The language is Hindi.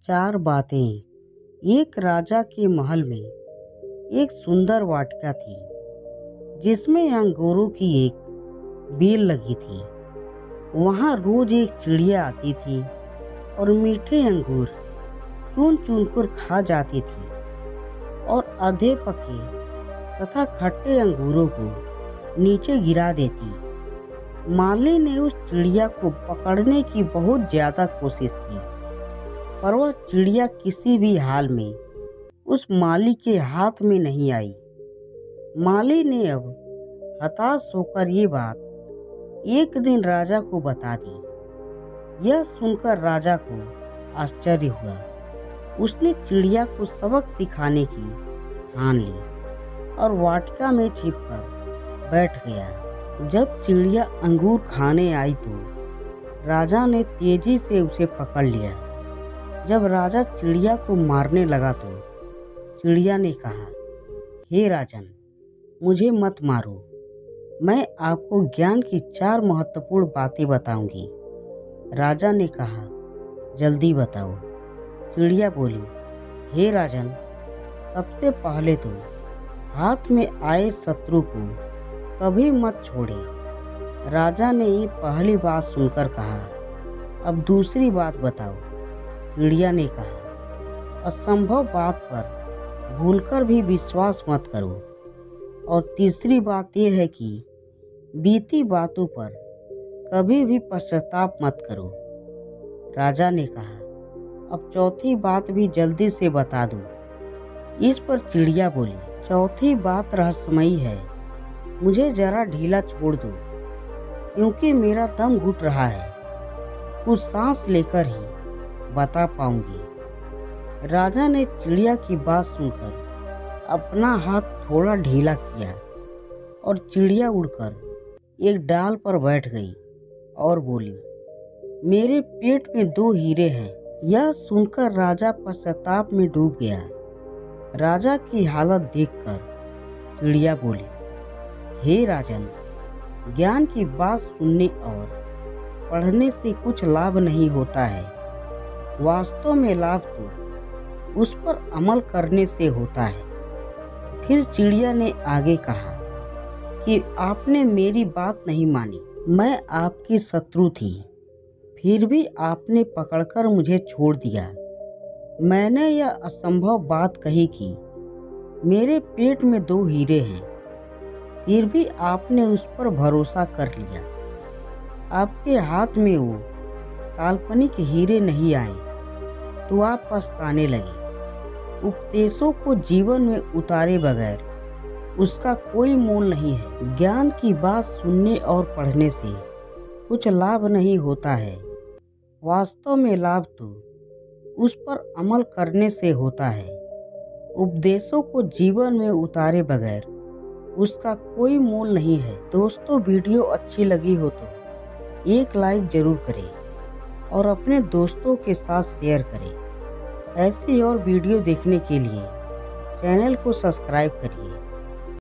चार बातें। एक राजा के महल में एक सुंदर वाटिका थी जिसमें अंगूरों की एक बेल लगी थी। वहां रोज एक चिड़िया आती थी और मीठे अंगूर चुन चुन कर खा जाती थी और आधे पके तथा खट्टे अंगूरों को नीचे गिरा देती। माली ने उस चिड़िया को पकड़ने की बहुत ज्यादा कोशिश की, पर वह चिड़िया किसी भी हाल में उस माली के हाथ में नहीं आई। माली ने अब हताश होकर ये बात एक दिन राजा को बता दी। यह सुनकर राजा को आश्चर्य हुआ। उसने चिड़िया को सबक सिखाने की ठान ली और वाटिका में छिपकर बैठ गया। जब चिड़िया अंगूर खाने आई तो राजा ने तेजी से उसे पकड़ लिया। जब राजा चिड़िया को मारने लगा तो चिड़िया ने कहा, हे राजन, मुझे मत मारो, मैं आपको ज्ञान की 4 महत्वपूर्ण बातें बताऊंगी। राजा ने कहा, जल्दी बताओ। चिड़िया बोली, हे राजन, सबसे पहले तो हाथ में आए शत्रु को कभी मत छोड़े। राजा ने ये पहली बात सुनकर कहा, अब दूसरी बात बताओ। चिड़िया ने कहा, असंभव बात पर भूलकर भी विश्वास मत करो। और तीसरी बात यह है कि बीती बातों पर कभी भी पश्चाताप मत करो। राजा ने कहा, अब चौथी बात भी जल्दी से बता दो। इस पर चिड़िया बोली, चौथी बात रहस्यमयी है, मुझे जरा ढीला छोड़ दो क्योंकि मेरा दम घुट रहा है। कुछ सांस लेकर ही बता पाऊंगी। राजा ने चिड़िया की बात सुनकर अपना हाथ थोड़ा ढीला किया और चिड़िया उड़कर एक डाल पर बैठ गई और बोली, मेरे पेट में 2 हीरे हैं। यह सुनकर राजा पश्चाताप में डूब गया। राजा की हालत देखकर चिड़िया बोली, हे राजन, ज्ञान की बात सुनने और पढ़ने से कुछ लाभ नहीं होता है। वास्तव में लाभ तो उस पर अमल करने से होता है। फिर चिड़िया ने आगे कहा कि आपने मेरी बात नहीं मानी। मैं आपकी शत्रु थी, फिर भी आपने पकड़कर मुझे छोड़ दिया। मैंने यह असंभव बात कही कि मेरे पेट में 2 हीरे हैं, फिर भी आपने उस पर भरोसा कर लिया। आपके हाथ में वो काल्पनिक हीरे नहीं आए तो आप पछताने लगे। उपदेशों को जीवन में उतारे बगैर उसका कोई मोल नहीं है। ज्ञान की बात सुनने और पढ़ने से कुछ लाभ नहीं होता है। वास्तव में लाभ तो उस पर अमल करने से होता है। उपदेशों को जीवन में उतारे बगैर उसका कोई मोल नहीं है। दोस्तों, वीडियो अच्छी लगी हो तो एक लाइक जरूर करें और अपने दोस्तों के साथ शेयर करें। ऐसी और वीडियो देखने के लिए चैनल को सब्सक्राइब करिए।